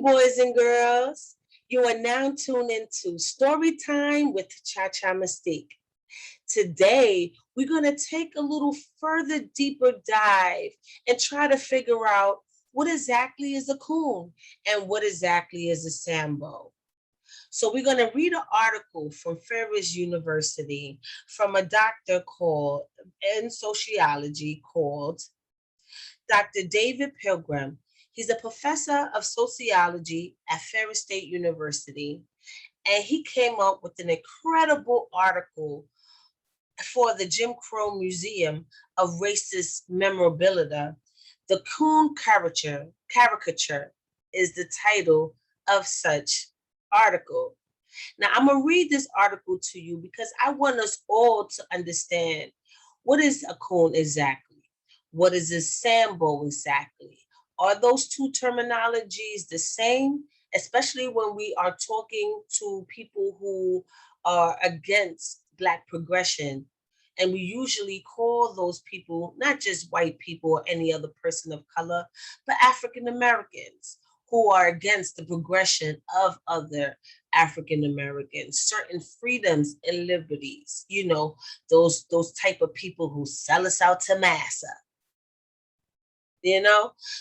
boys and girls. You are now tuned into Story Time with Cha-Cha Mystique. Today, we're going to take a little further, deeper dive and try to figure out what exactly is a COON and what exactly is a SAMBO. So we're going to read an article from Ferris University from a doctor in sociology called Dr. David Pilgrim. He's a professor of sociology at Ferris State University, and he came up with an incredible article for the Jim Crow Museum of Racist Memorabilia. The COON caricature is the title of such article. Now, I'm going to read this article to you because I want us all to understand what is a COON exactly? What is a SAMBO exactly? Are those two terminologies the same, especially when we are talking to people who are against Black progression? And we usually call those people not just white people or any other person of color, but African Americans who are against the progression of other African Americans, certain freedoms and liberties, those type of people who sell us out to massa.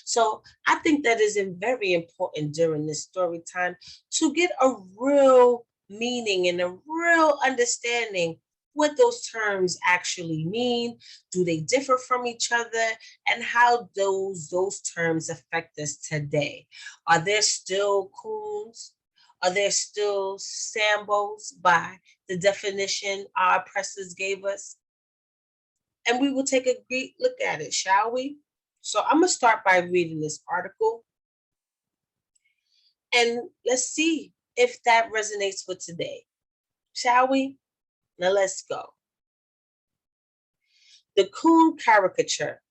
So I think that is very important during this story time to get a real meaning and a real understanding what those terms actually mean. Do they differ from each other? And how those terms affect us today? Are there still COONs? Are there still SAMBOs by the definition our oppressors gave us? And we will take a great look at it, shall we? So I'm going to start by reading this article. And let's see if that resonates with today. Shall we? Now let's go. The COON caricature.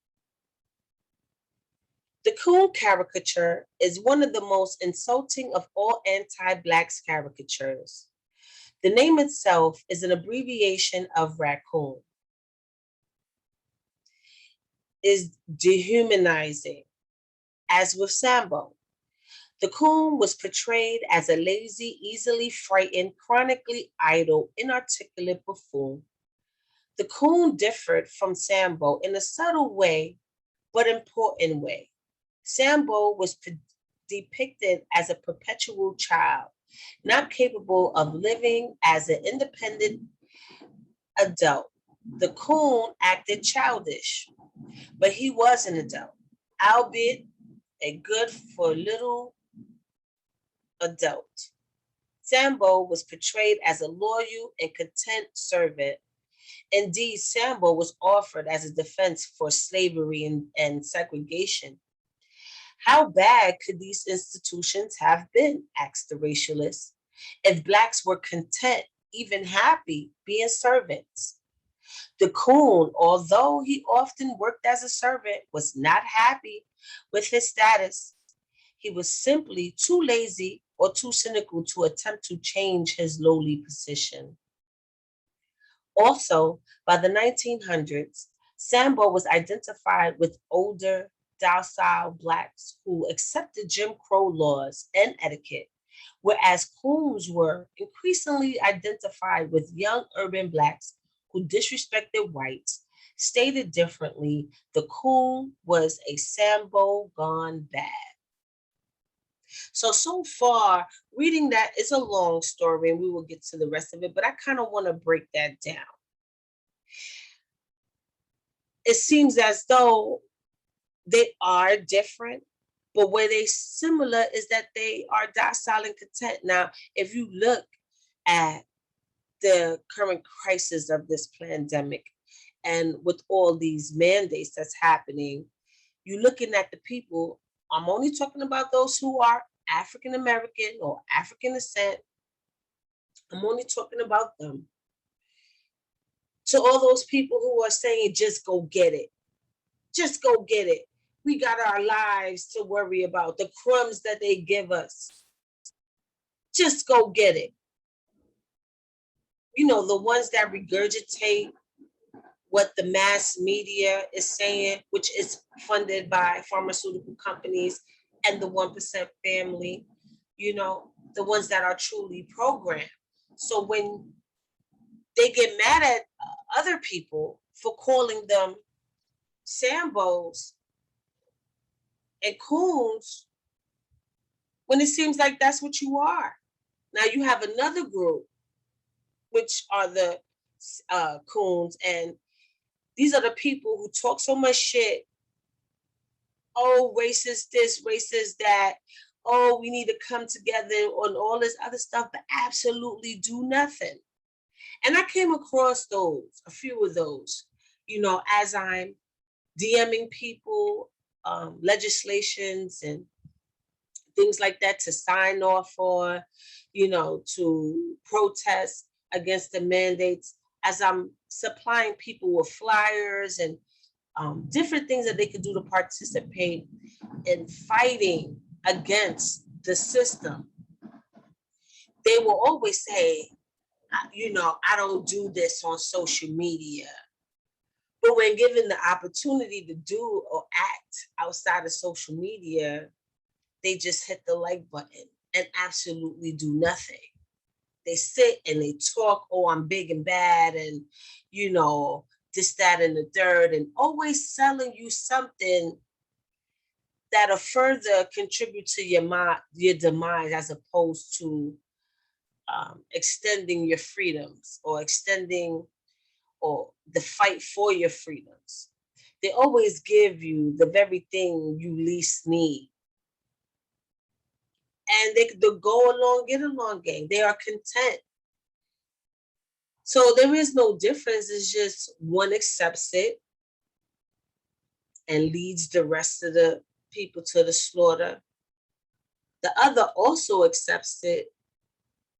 The COON caricature is one of the most insulting of all anti-Black caricatures. The name itself is an abbreviation of raccoon. Is dehumanizing, as with SAMBO. The COON was portrayed as a lazy, easily frightened, chronically idle, inarticulate buffoon. The COON differed from SAMBO in a subtle way, but important way. SAMBO was depicted as a perpetual child, not capable of living as an independent adult. The COON acted childish, but he was an adult, albeit a good for little adult. SAMBO was portrayed as a loyal and content servant. Indeed, SAMBO was offered as a defense for slavery and segregation. How bad could these institutions have been, asked the racialist, if Blacks were content, even happy, being servants? The COON, although he often worked as a servant, was not happy with his status. He was simply too lazy or too cynical to attempt to change his lowly position. Also, by the 1900s, SAMBO was identified with older, docile Blacks who accepted Jim Crow laws and etiquette, whereas COONs were increasingly identified with young urban Blacks who disrespected whites. Stated differently, the COON was a SAMBO gone bad. So far, reading that is a long story, and we will get to the rest of it, but I kind of want to break that down. It seems as though they are different, but where they similar is that they are docile and content. Now, if you look at the current crisis of this pandemic and with all these mandates that's happening, you're looking at the people. I'm only talking about those who are African American or African descent. I'm only talking about them. To all those people who are saying, just go get it. Just go get it. We got our lives to worry about, the crumbs that they give us. Just go get it. The ones that regurgitate what the mass media is saying, which is funded by pharmaceutical companies and the 1% family. the ones that are truly programmed. So when they get mad at other people for calling them Sambos and coons, when it seems like that's what you are. Now you have another group, which are the coons, and these are the people who talk so much shit. Oh, racist this, racist that. Oh, we need to come together on all this other stuff, but absolutely do nothing. And I came across a few of those, as I'm DMing people, legislations and things like that to sign off for, to protest against the mandates, as I'm supplying people with flyers and different things that they could do to participate in fighting against the system. They will always say, I don't do this on social media. But when given the opportunity to do or act outside of social media, they just hit the like button and absolutely do nothing. They sit and they talk, oh, I'm big and bad, and, this, that, and the third, and always selling you something that'll further contribute to your demise, as opposed to extending your freedoms or extending or the fight for your freedoms. They always give you the very thing you least need. And the go along, get along game. They are content. So there is no difference. It's just one accepts it and leads the rest of the people to the slaughter. The other also accepts it,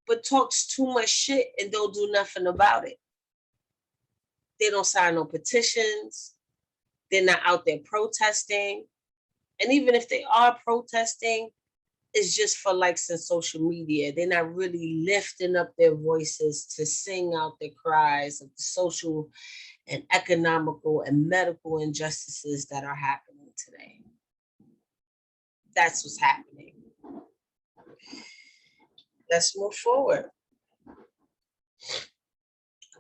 but talks too much shit and don't do nothing about it. They don't sign no petitions. They're not out there protesting. And even if they are protesting, it's just for likes and social media. They're not really lifting up their voices to sing out their cries of the social and economical and medical injustices that are happening today. That's what's happening. Let's move forward.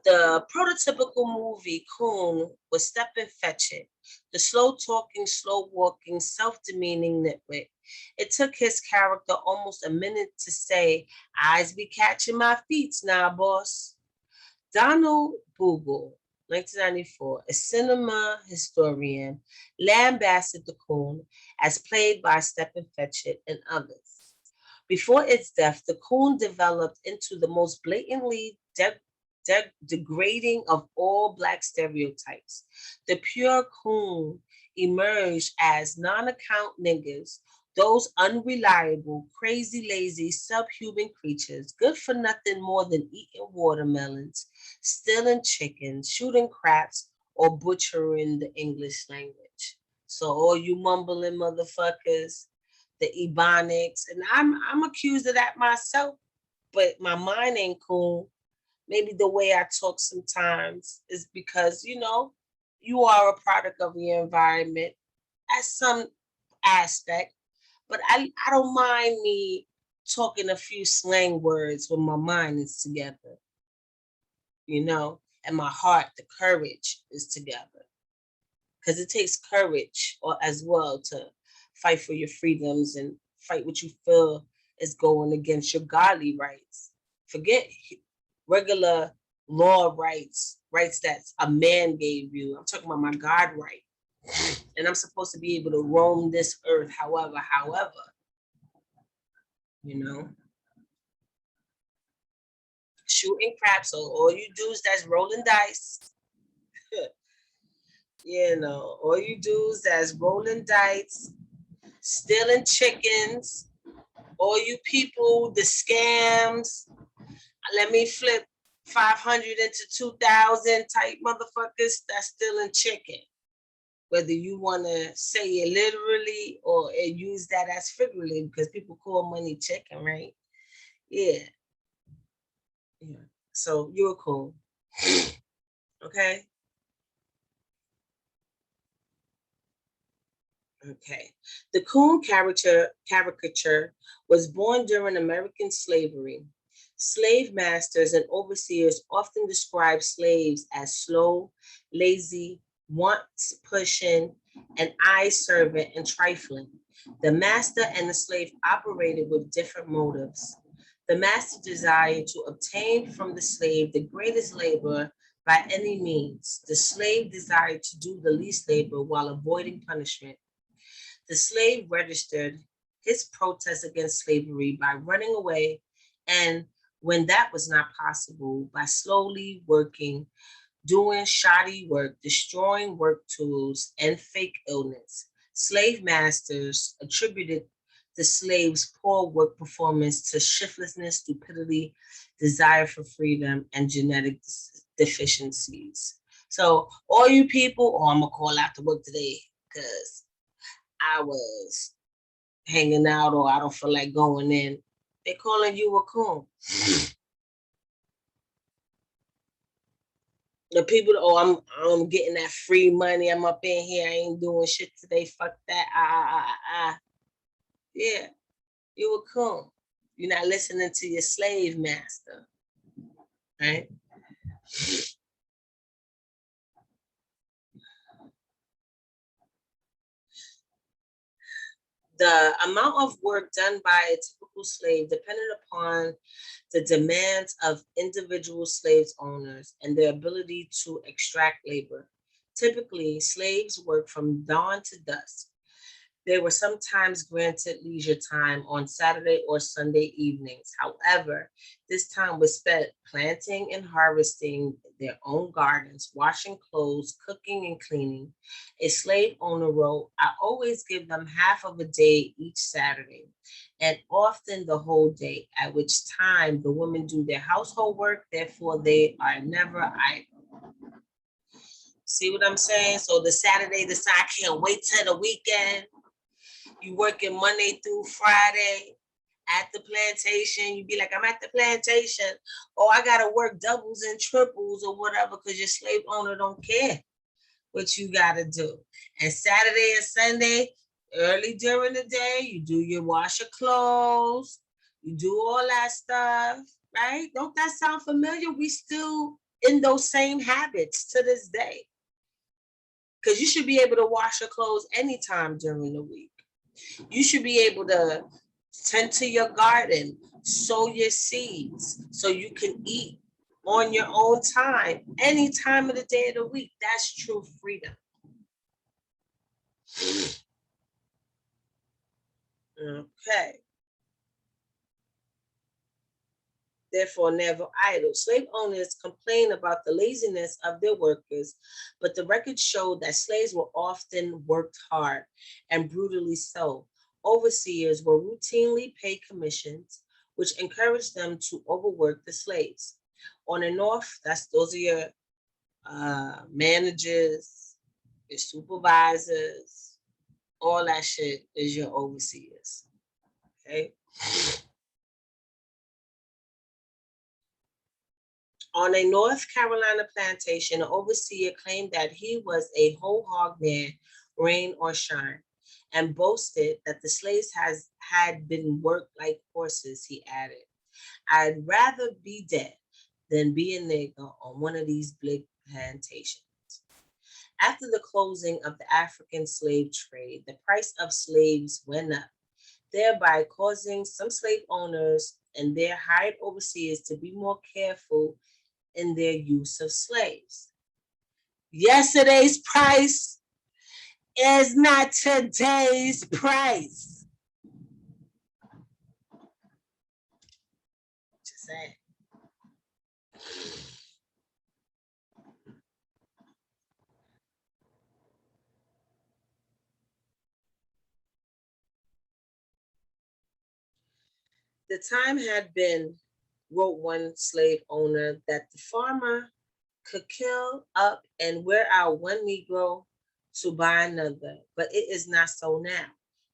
The prototypical movie COON was Step and Fetch It, the slow-talking, slow-walking, self-demeaning nitwit. It took his character almost a minute to say, "Eyes be catching my feet now, boss." Donald Bogle, 1994, a cinema historian, lambasted the COON as played by Step and Fetch It and others. Before its death, the COON developed into the most blatantly degrading of all Black stereotypes. The pure COON emerged as non-account niggas, those unreliable, crazy, lazy, subhuman creatures, good for nothing more than eating watermelons, stealing chickens, shooting craps, or butchering the English language. So all you mumbling motherfuckers, the Ebonics, and I'm accused of that myself, but my mind ain't cool. Maybe the way I talk sometimes is because, you are a product of your environment at some aspect, but I don't mind me talking a few slang words when my mind is together, and my heart, the courage is together. Because it takes courage as well to fight for your freedoms and fight what you feel is going against your godly rights. Forget regular law rights that a man gave you. I'm talking about my God right. And I'm supposed to be able to roam this earth however. Shooting craps, so all you dudes that's rolling dice. All you dudes that's rolling dice, stealing chickens, all you people, the scams, let me flip 500 into 2,000 type motherfuckers that's stealing chicken. Whether you want to say it literally or use that as figuratively, because people call money chicken, right? Yeah. So you're cool. Okay. Okay. The COON caricature was born during American slavery. Slave masters and overseers often described slaves as slow, lazy, once pushing, and eye servant and trifling. The master and the slave operated with different motives. The master desired to obtain from the slave the greatest labor by any means. The slave desired to do the least labor while avoiding punishment. The slave registered his protest against slavery by running away, and when that was not possible, by slowly working, doing shoddy work, destroying work tools, and fake illness. Slave masters attributed the slaves' poor work performance to shiftlessness, stupidity, desire for freedom, and genetic deficiencies. So, all you people, oh, I'm gonna call out to work today because I was hanging out or I don't feel like going in. They calling you a coon. The people, oh, I'm getting that free money. I'm up in here. I ain't doing shit today. Fuck that. Yeah, you a coon. You're not listening to your slave master, right? The amount of work done by a typical slave depended upon the demands of individual slaves owners and their ability to extract labor. Typically, slaves worked from dawn to dusk. They were sometimes granted leisure time on Saturday or Sunday evenings. However, this time was spent planting and harvesting their own gardens, washing clothes, cooking and cleaning. A slave owner wrote, I always give them half of a day each Saturday, and often the whole day, at which time the women do their household work, therefore they are never idle. See what I'm saying? So the Saturday, I can't wait till the weekend. You working Monday through Friday at the plantation. You be like, I'm at the plantation. Or I gotta work doubles and triples or whatever because your slave owner don't care what you gotta do. And Saturday and Sunday, early during the day, you do your wash your clothes, you do all that stuff, right? Don't that sound familiar? We still in those same habits to this day. Because you should be able to wash your clothes anytime during the week. You should be able to tend to your garden, sow your seeds so you can eat on your own time, any time of the day of the week. That's true freedom. Okay. Therefore, never idle. Slave owners complain about the laziness of their workers, but the records show that slaves were often worked hard and brutally so. Overseers were routinely paid commissions, which encouraged them to overwork the slaves. On the north, those are your managers, your supervisors, all that shit is your overseers. Okay. On a North Carolina plantation, an overseer claimed that he was a whole hog man, rain or shine, and boasted that the slaves had been worked like horses. He added, I'd rather be dead than be a nigger on one of these big plantations. After the closing of the African slave trade, the price of slaves went up, thereby causing some slave owners and their hired overseers to be more careful in their use of slaves. Yesterday's price is not today's price. Just saying. The time had been, wrote one slave owner, that the farmer could kill up and wear out one Negro to buy another, but it is not so now.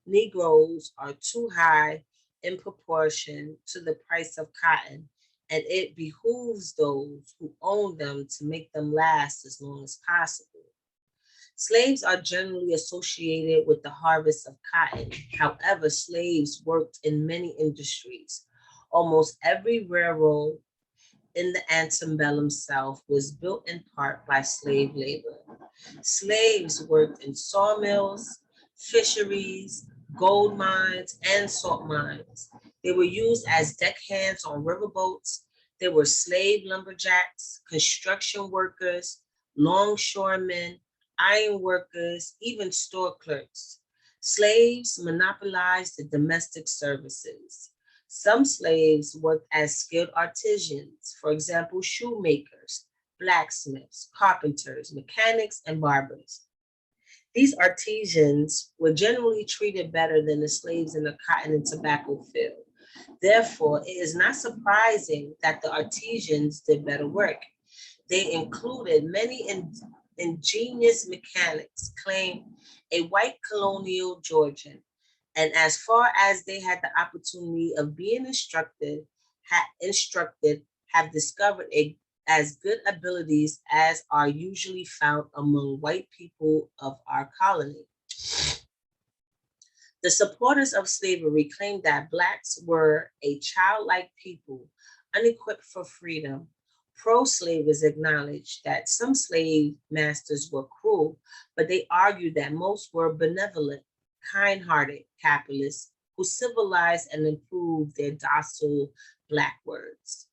Negroes are too high in proportion to the price of cotton, and it behooves those who own them to make them last as long as possible. Slaves are generally associated with the harvest of cotton. However, slaves worked in many industries. Almost every railroad in the antebellum South was built in part by slave labor. Slaves worked in sawmills, fisheries, gold mines, and salt mines. They were used as deckhands on riverboats. They were slave lumberjacks, construction workers, longshoremen, iron workers, even store clerks. Slaves monopolized the domestic services. Some slaves worked as skilled artisans, for example, shoemakers, blacksmiths, carpenters, mechanics, and barbers. These artisans were generally treated better than the slaves in the cotton and tobacco field. Therefore, it is not surprising that the artisans did better work. They included many ingenious mechanics, claimed a white colonial Georgian, and as far as they had the opportunity of being instructed, have discovered as good abilities as are usually found among white people of our colony. The supporters of slavery claimed that Blacks were a childlike people, unequipped for freedom. Pro-slavers acknowledged that some slave masters were cruel, but they argued that most were benevolent, kind-hearted capitalists who civilized and improved their docile Black words.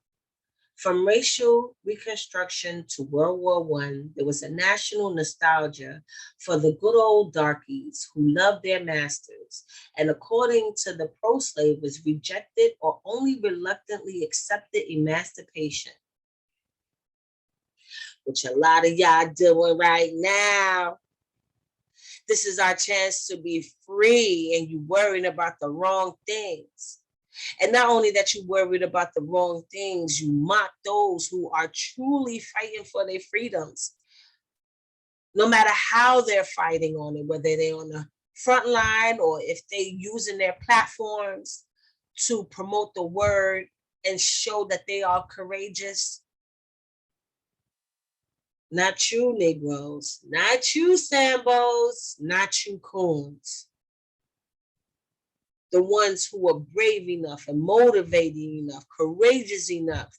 From racial reconstruction to World War I, there was a national nostalgia for the good old darkies who loved their masters, and according to the pro-slavers, rejected or only reluctantly accepted emancipation, which a lot of y'all doing right now. This is our chance to be free, and you worrying about the wrong things. And not only that you worried about the wrong things, you mock those who are truly fighting for their freedoms. No matter how they're fighting on it, whether they're on the front line or if they're using their platforms to promote the word and show that they are courageous. Not you, Negroes, not you, Sambos, not you, COONs. The ones who are brave enough and motivated enough, courageous enough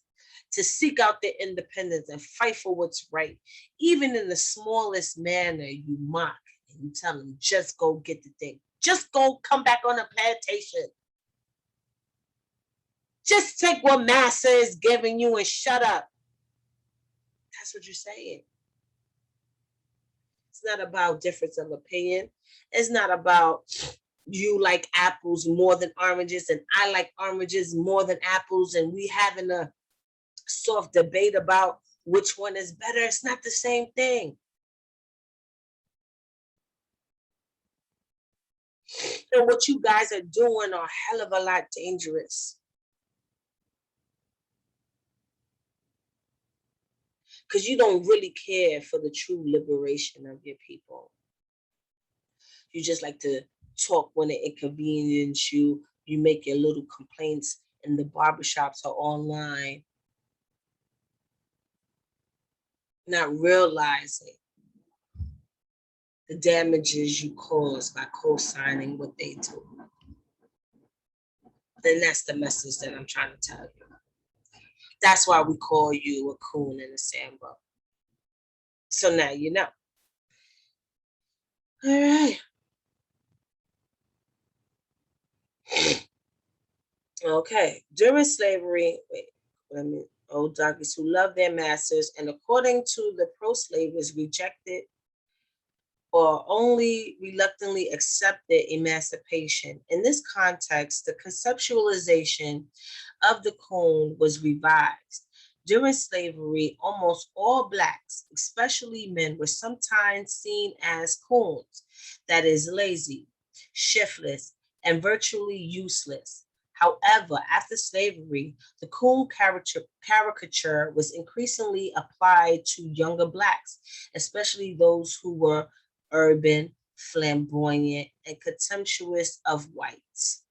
to seek out their independence and fight for what's right. Even in the smallest manner, you mock and you tell them, just go get the thing. Just go come back on a plantation. Just take what massa is giving you and shut up. That's what you're saying. It's not about difference of opinion. It's not about you like apples more than oranges and I like oranges more than apples and we having a soft debate about which one is better. It's not the same thing. And what you guys are doing are a hell of a lot dangerous. Because you don't really care for the true liberation of your people. You just like to talk when it inconveniences you. You make your little complaints in the barbershops or online, not realizing the damages you cause by co-signing what they do. Then that's the message that I'm trying to tell you. That's why we call you a COON and a SAMBO. So now you know. All right. Okay. During slavery, old darkies who loved their masters and according to the pro-slavers rejected or only reluctantly accepted emancipation. In this context, the conceptualization of the COON was revised. During slavery, almost all Blacks, especially men, were sometimes seen as COONs, that is, lazy, shiftless, and virtually useless. However, after slavery, the COON caricature was increasingly applied to younger Blacks, especially those who were urban, flamboyant, and contemptuous of whites.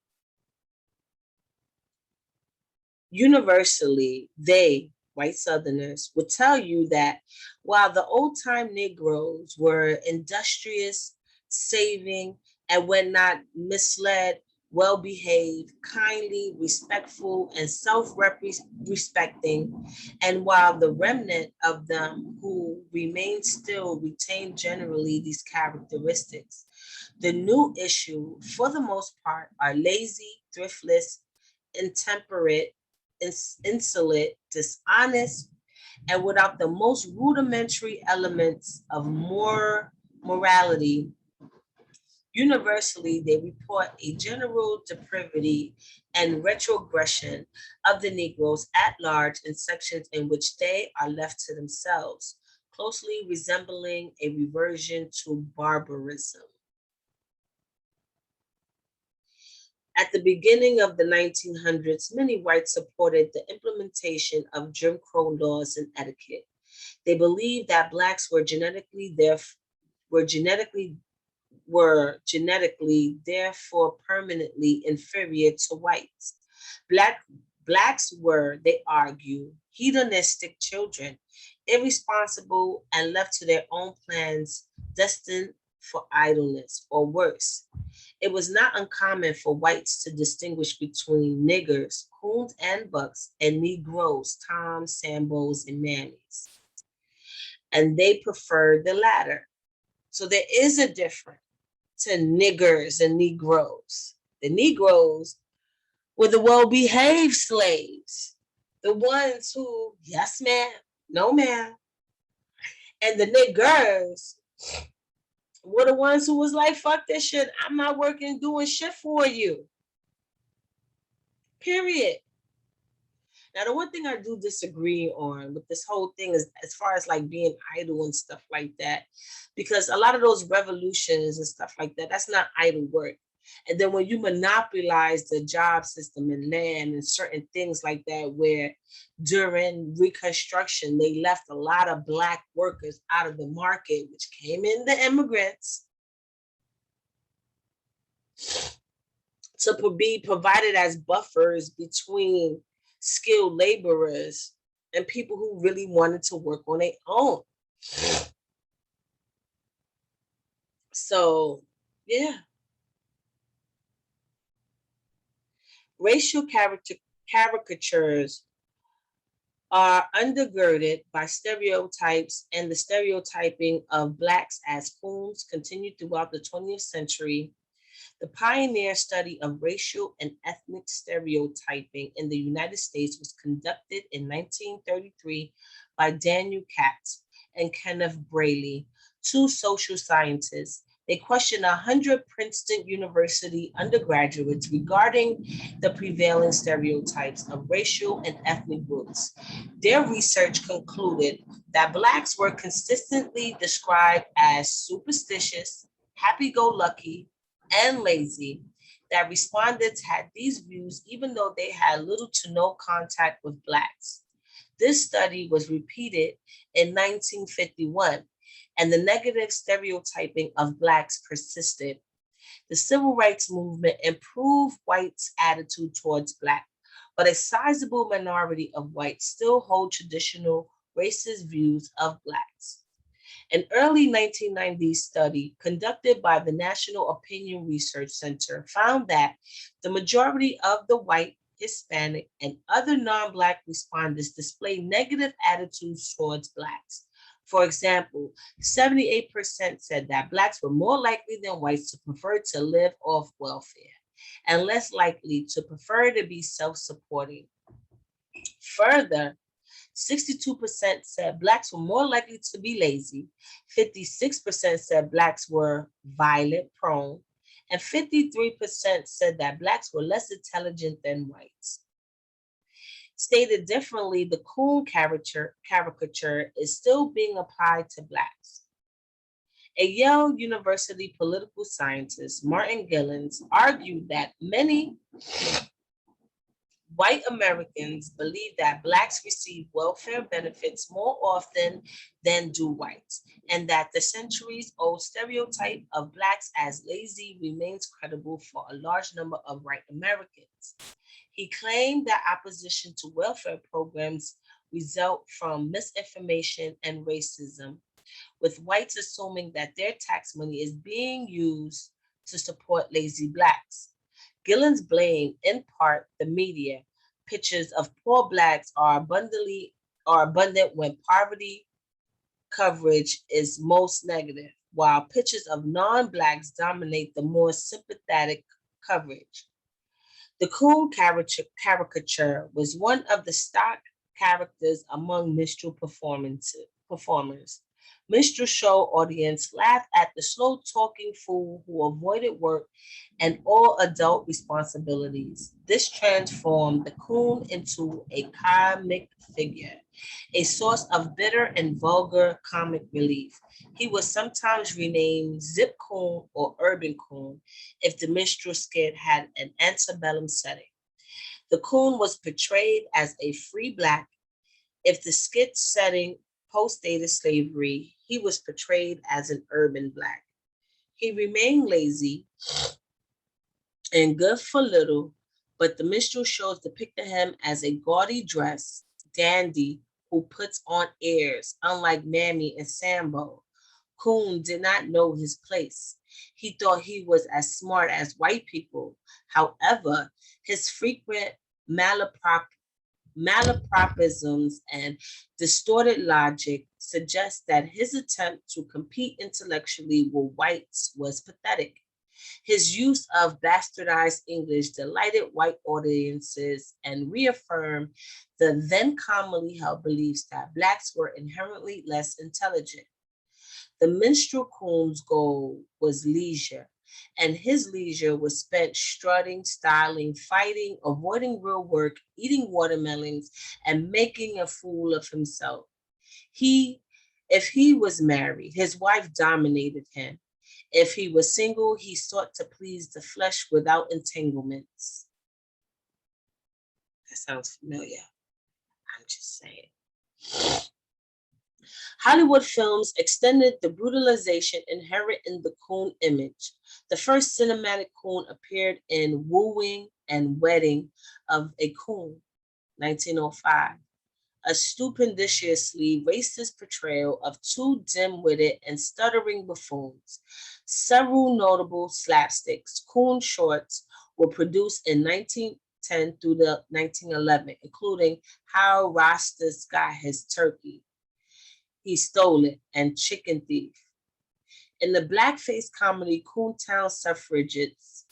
Universally, they, white Southerners, would tell you that while the old time Negroes were industrious, saving, and when not misled, well behaved, kindly, respectful, and self respecting, and while the remnant of them who remain still retain generally these characteristics, the new issue, for the most part, are lazy, thriftless, intemperate, insolent, dishonest, and without the most rudimentary elements of morality. Universally, they report a general depravity and retrogression of the Negroes at large in sections in which they are left to themselves, closely resembling a reversion to barbarism. At the beginning of the 1900s, many whites supported the implementation of Jim Crow laws and etiquette. They believed that blacks were genetically therefore permanently inferior to whites. Black Blacks were, they argue, hedonistic children, irresponsible and left to their own plans, destined for idleness or worse. It was not uncommon for whites to distinguish between niggers, coons and bucks, and Negroes, Toms, Sambos, and Mammies. And they preferred the latter. So there is a difference to niggers and Negroes. The Negroes were the well-behaved slaves, the ones who, yes, ma'am, no, ma'am. And the niggers were the ones who was like, fuck this shit. I'm not working doing shit for you. Period. Now, the one thing I do disagree on with this whole thing is as far as like being idle and stuff like that, because a lot of those revolutions and stuff like that, that's not idle work. And then when you monopolize the job system and land and certain things like that, where during Reconstruction, they left a lot of Black workers out of the market, which came in the immigrants, to be provided as buffers between skilled laborers and people who really wanted to work on their own. So, yeah. Racial caricatures are undergirded by stereotypes, and the stereotyping of Blacks as coons continued throughout the 20th century. The pioneer study of racial and ethnic stereotyping in the United States was conducted in 1933 by Daniel Katz and Kenneth Braley, two social scientists. They questioned 100 Princeton University undergraduates regarding the prevailing stereotypes of racial and ethnic groups. Their research concluded that Blacks were consistently described as superstitious, happy-go-lucky, and lazy, that respondents had these views even though they had little to no contact with Blacks. This study was repeated in 1951, and the negative stereotyping of Blacks persisted. The civil rights movement improved whites' attitude towards Black, but a sizable minority of whites still hold traditional racist views of Blacks. An early 1990s study conducted by the National Opinion Research Center found that the majority of the white, Hispanic, and other non-Black respondents display negative attitudes towards Blacks. For example, 78% said that Blacks were more likely than whites to prefer to live off welfare and less likely to prefer to be self-supporting. Further, 62% said Blacks were more likely to be lazy, 56% said Blacks were violent prone, and 53% said that Blacks were less intelligent than whites. Stated differently, the COON caricature is still being applied to Blacks. A Yale University political scientist, Martin Gillens, argued that many white Americans believe that Blacks receive welfare benefits more often than do whites, and that the centuries-old stereotype of Blacks as lazy remains credible for a large number of white Americans. He claimed that opposition to welfare programs result from misinformation and racism, with whites assuming that their tax money is being used to support lazy blacks. Gillen's blame, in part, the media. Pictures of poor blacks are abundant when poverty coverage is most negative, while pictures of non-blacks dominate the more sympathetic coverage. The coon caricature was one of the stock characters among minstrel performers. Minstrel show audience laughed at the slow talking fool who avoided work and all adult responsibilities. This transformed the coon into a comic figure, a source of bitter and vulgar comic relief. He was sometimes renamed Zip Coon or Urban Coon if the minstrel skit had an antebellum setting. The coon was portrayed as a free black. If the skit setting post-dated slavery, he was portrayed as an urban black. He remained lazy and good for little, but the minstrel shows depicted him as a gaudy dress dandy who puts on airs, unlike Mammy and Sambo. Coon did not know his place. He thought he was as smart as white people. However, his frequent malapropisms and distorted logic suggest that his attempt to compete intellectually with whites was pathetic. His use of bastardized English delighted white audiences and reaffirmed the then commonly held beliefs that blacks were inherently less intelligent. The minstrel coon's goal was leisure, and his leisure was spent strutting, styling, fighting, avoiding real work, eating watermelons, and making a fool of himself. He, if he was married, his wife dominated him. If he was single, he sought to please the flesh without entanglements. That sounds familiar. I'm just saying. Hollywood films extended the brutalization inherent in the coon image. The first cinematic coon appeared in Wooing and Wedding of a Coon, 1905, a stupendiously racist portrayal of two dim-witted and stuttering buffoons. Several notable slapsticks, coon shorts, were produced in 1910 through the 1911, including How Rastas Got His Turkey, He Stole It, and Chicken Thief. In the blackface comedy Coontown Suffragettes,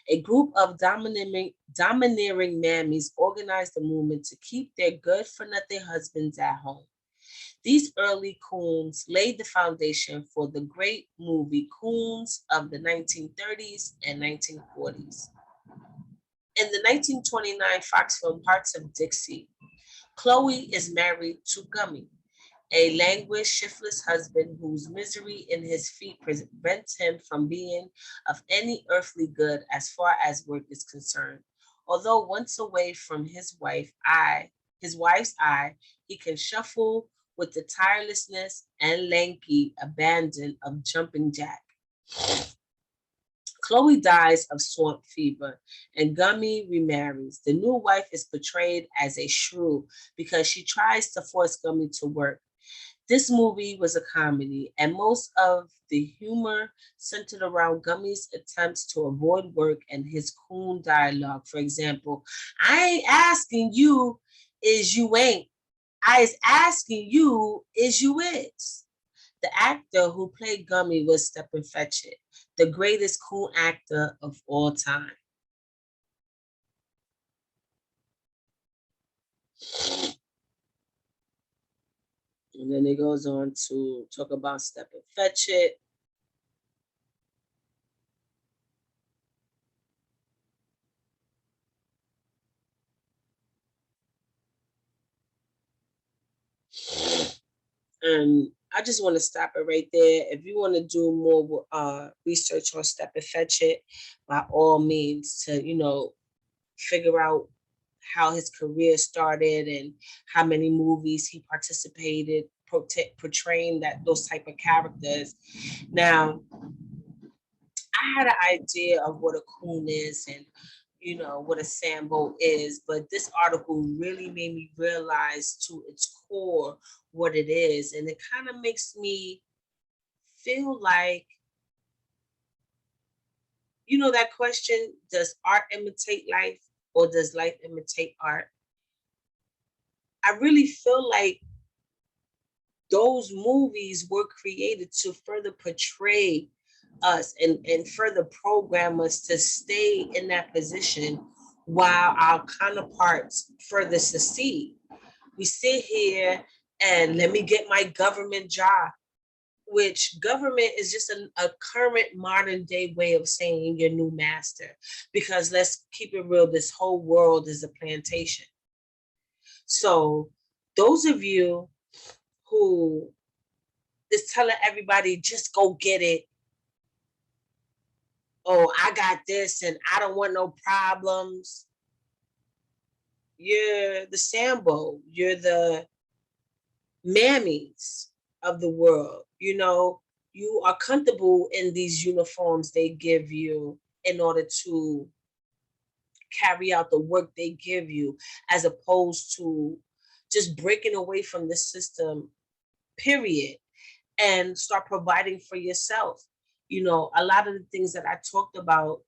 a group of domineering mammies organized a movement to keep their good-for-nothing husbands at home. These early coons laid the foundation for the great movie Coons of the 1930s and 1940s. In the 1929 Fox film Hearts of Dixie, Chloe is married to Gummy, a languid, shiftless husband whose misery in his feet prevents him from being of any earthly good as far as work is concerned. Although once away from his wife's eye, he can shuffle with the tirelessness and lanky abandon of Jumping Jack. Chloe dies of swamp fever and Gummy remarries. The new wife is portrayed as a shrew because she tries to force Gummy to work. This movie was a comedy, and most of the humor centered around Gummy's attempts to avoid work and his coon dialogue. For example, I ain't asking you, is you ain't. I is asking you, is you is. The actor who played Gummy was Stephen Fetchit, the greatest coon actor of all time. And then it goes on to talk about Stephen Fetchit. And I just want to stop it right there. If you want to do more research on Stephen Fetchit, by all means, to figure out how his career started and how many movies he participated portraying those type of characters. Now, I had an idea of what a coon is, and what a SAMBO is, but this article really made me realize to its core what it is. And it kind of makes me feel like, that question, does art imitate life or does life imitate art? I really feel like those movies were created to further portray us and further program us to stay in that position while our counterparts further succeed. We sit here and let me get my government job, which government is just a current modern day way of saying your new master. Because let's keep it real, this whole world is a plantation. So those of you who is telling everybody just go get it, oh, I got this and I don't want no problems, you're the SAMBO, you're the mammies of the world. You are comfortable in these uniforms they give you in order to carry out the work they give you, as opposed to just breaking away from the system, period, and start providing for yourself. A lot of the things that I talked about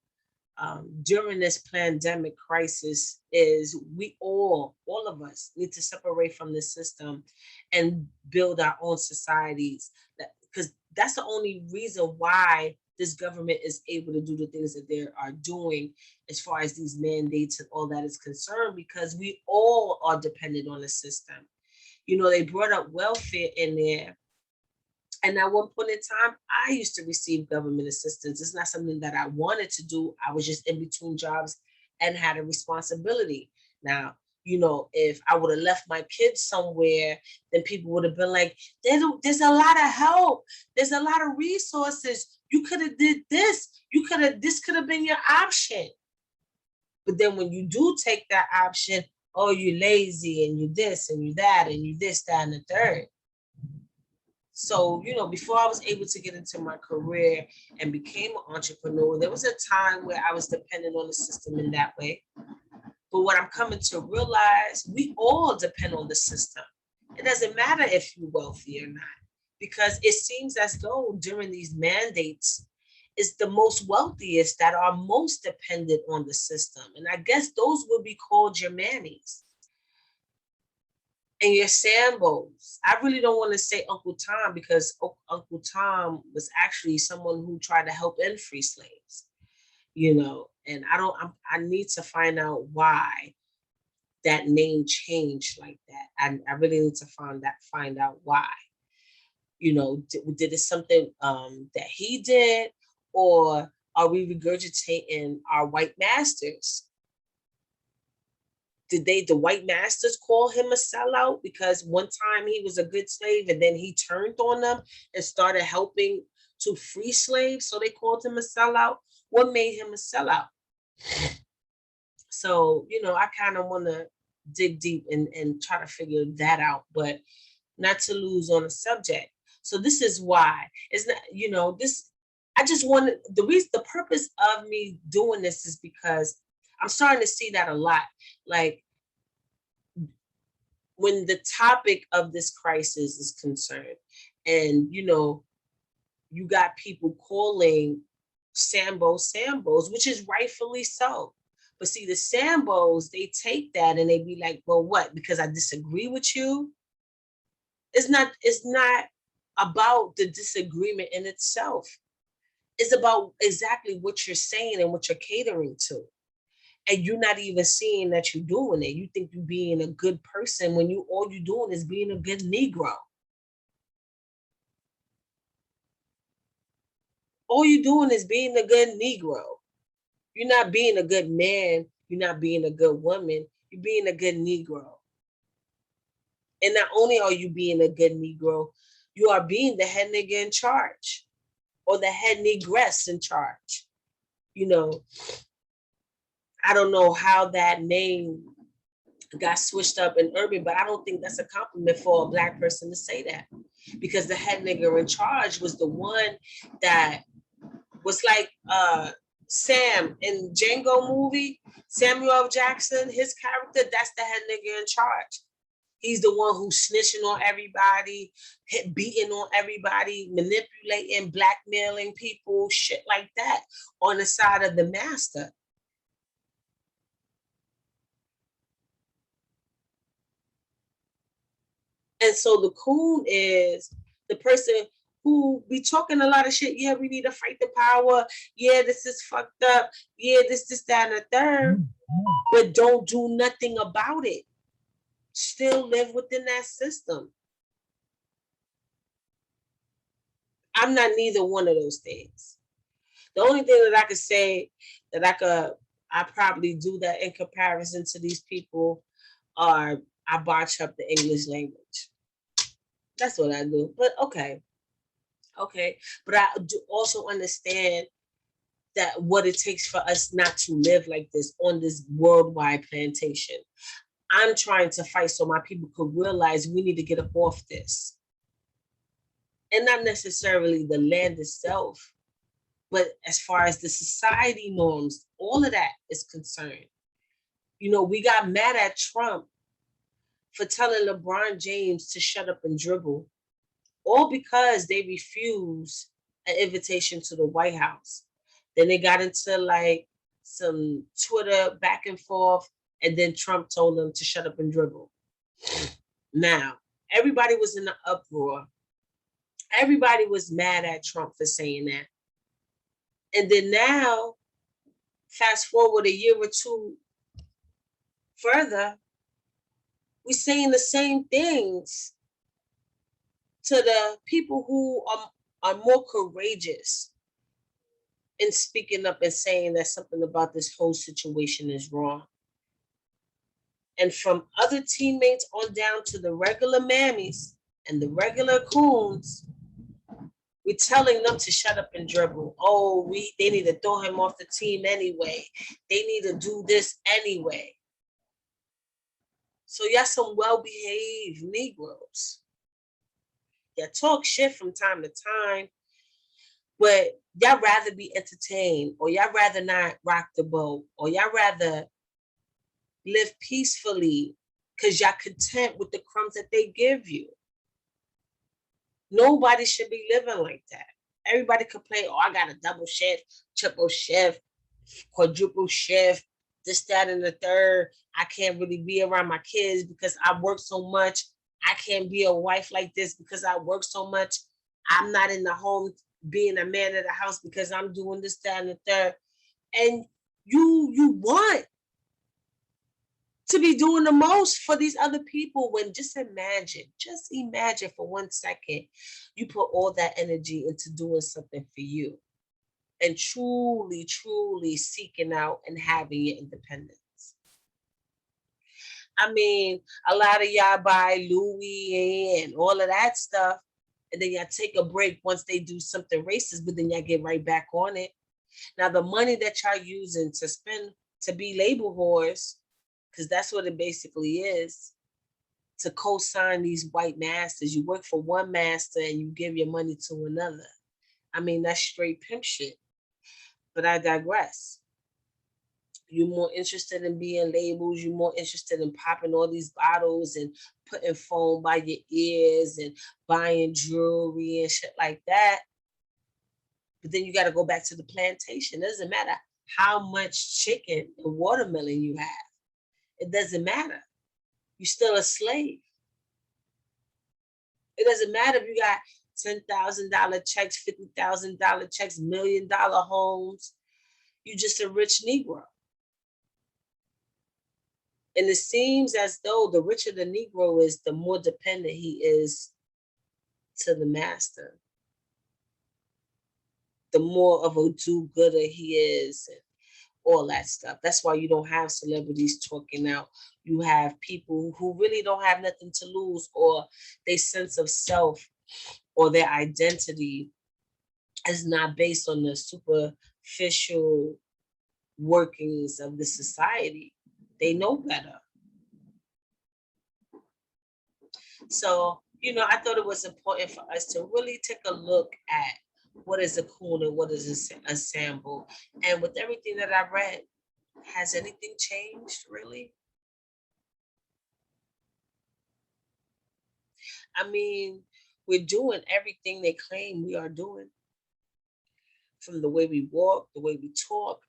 during this pandemic crisis is we all of us need to separate from the system and build our own societies, because that's the only reason why this government is able to do the things that they are doing as far as these mandates and all that is concerned, because we all are dependent on the system. They brought up welfare in there. And at one point in time, I used to receive government assistance. It's not something that I wanted to do. I was just in between jobs and had a responsibility. Now, if I would have left my kids somewhere, then people would have been like, there's a lot of help. There's a lot of resources. You could have did this. This could have been your option. But then when you do take that option, oh, you're lazy and you this and you that and you this, that, and the third. So, before I was able to get into my career and became an entrepreneur, there was a time where I was dependent on the system in that way. But what I'm coming to realize, we all depend on the system. It doesn't matter if you're wealthy or not, because it seems as though during these mandates, it's the most wealthiest that are most dependent on the system. And I guess those would be called your mammies and your SAMBOs. I really don't want to say Uncle Tom, because Uncle Tom was actually someone who tried to help end free slaves, and I need to find out why that name changed like that. I really need to find out why. Did it something that he did, or are we regurgitating our white masters? Did the white masters call him a sellout because one time he was a good slave and then he turned on them and started helping to free slaves, so they called him a sellout? What made him a sellout? So, I kind of want to dig deep and try to figure that out, but not to lose on the subject. So this is why it's not, this, I just wanted, the purpose of me doing this is because I'm starting to see that a lot. Like, when the topic of this crisis is concerned, and you got people calling SAMBOs, which is rightfully so. But see, the SAMBOs, they take that and they be like, well, what? Because I disagree with you? It's not about the disagreement in itself. It's about exactly what you're saying and what you're catering to. And you're not even seeing that you're doing it. You think you're being a good person when all you're doing is being a good Negro. All you're doing is being a good Negro. You're not being a good man. You're not being a good woman. You're being a good Negro. And not only are you being a good Negro, you are being the head nigga in charge, or the head negress in charge. I don't know how that name got switched up in urban, but I don't think that's a compliment for a Black person to say that, because the head nigger in charge was the one that was like Sam in Django movie, Samuel L. Jackson, his character, that's the head nigga in charge. He's the one who's snitching on everybody, beating on everybody, manipulating, blackmailing people, shit like that on the side of the master. And so the coon is the person who be talking a lot of shit. Yeah, we need to fight the power. Yeah, this is fucked up. Yeah, this, that, and the third. But don't do nothing about it. Still live within that system. I'm not neither one of those things. The only thing that I could say that I probably do that in comparison to these people are I botch up the English language. That's what I do. But okay. But I do also understand that what it takes for us not to live like this on this worldwide plantation. I'm trying to fight so my people could realize we need to get up off this. And not necessarily the land itself, but as far as the society norms, all of that is concerned. You know, we got mad at Trump for telling LeBron James to shut up and dribble, all because they refused an invitation to the White House. Then they got into like some Twitter back and forth, and then Trump told them to shut up and dribble. Now, everybody was in the uproar. Everybody was mad at Trump for saying that. And then now, fast forward a year or two further, we're saying the same things to the people who are more courageous in speaking up and saying that something about this whole situation is wrong. And from other teammates on down to the regular mammies and the regular coons, we're telling them to shut up and dribble. Oh, they need to throw him off the team anyway. They need to do this anyway. So y'all some well-behaved Negroes. Y'all talk shit from time to time, but y'all rather be entertained, or y'all rather not rock the boat, or y'all rather live peacefully because y'all content with the crumbs that they give you. Nobody should be living like that. Everybody complain, oh, I got a double shift, triple shift, quadruple shift, this, that, and the third. I can't really be around my kids because I work so much. I can't be a wife like this because I work so much. I'm not in the home being a man of the house because I'm doing this, that, and the third. And you want to be doing the most for these other people when just imagine for 1 second, you put all that energy into doing something for you and truly, truly seeking out and having your independence. I mean, a lot of y'all buy Louis and all of that stuff, and then y'all take a break once they do something racist, but then y'all get right back on it. Now, the money that y'all using to spend to be label whores, because that's what it basically is, to co-sign these white masters. You work for one master and you give your money to another. I mean, that's straight pimp shit. But I digress. You're more interested in being labels. You're more interested in popping all these bottles and putting foam by your ears and buying jewelry and shit like that. But then you got to go back to the plantation. It doesn't matter how much chicken and watermelon you have. It doesn't matter. You're still a slave. It doesn't matter if you got $10,000 checks, $50,000 checks, $1 million homes. You're just a rich Negro. And it seems as though the richer the Negro is, the more dependent he is to the master. The more of a do-gooder he is, and all that stuff. That's why you don't have celebrities talking out. You have people who really don't have nothing to lose, or their sense of self or their identity is not based on the superficial workings of the society. They know better. So, I thought it was important for us to really take a look at What is a COON and what is a SAMBO? And with everything that I read, has anything changed really? I mean, we're doing everything they claim we are doing, from the way we walk, the way we talk,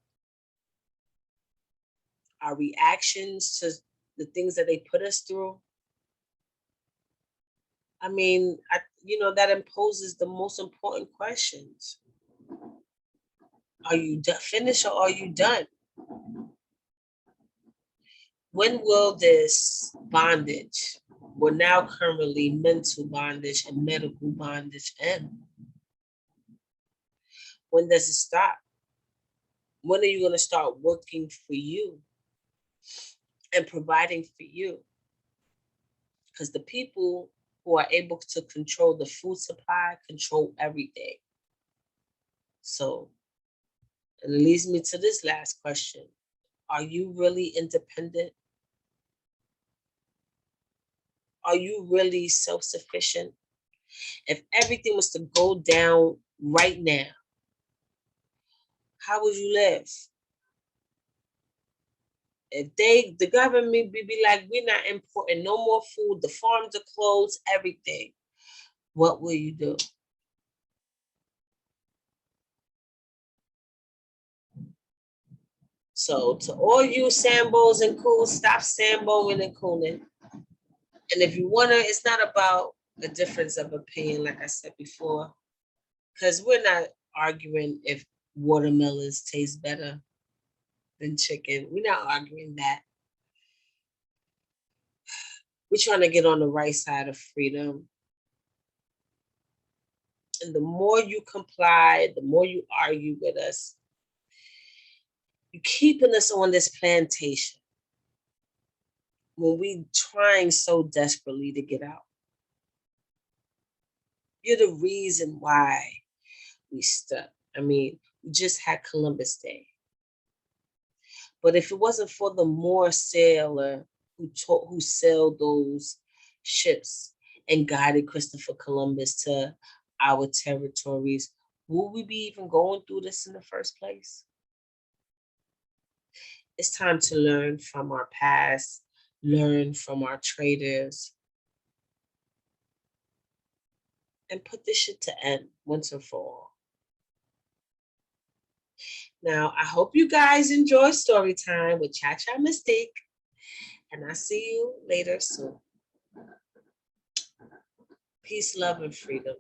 our reactions to the things that they put us through. I mean, that imposes the most important questions. Are you finished or are you done? When will this bondage, we're now currently mental bondage and medical bondage, end? When does it stop? When are you going to start working for you and providing for you? Because the people who are able to control the food supply control everything. So, and it leads me to this last question. Are you really independent? Are you really self-sufficient? If everything was to go down right now, how would you live? If the government be like, we're not importing no more food, the farms are closed, everything, what will you do? So to all you Sambos and COONs, stop Samboing and cooning. And if you wanna, it's not about a difference of opinion, like I said before, because we're not arguing if watermelons taste better than chicken. We're not arguing that. We're trying to get on the right side of freedom. And the more you comply, the more you argue with us, you're keeping us on this plantation when we trying so desperately to get out. You're the reason why we stuck. I mean, we just had Columbus Day. But if it wasn't for the Moor sailor who sailed those ships and guided Christopher Columbus to our territories, would we be even going through this in the first place? It's time to learn from our past, learn from our traitors, and put this shit to end once and for all. Now, I hope you guys enjoy story time with Cha Cha Mistake, and I'll see you later soon. Peace, love, and freedom.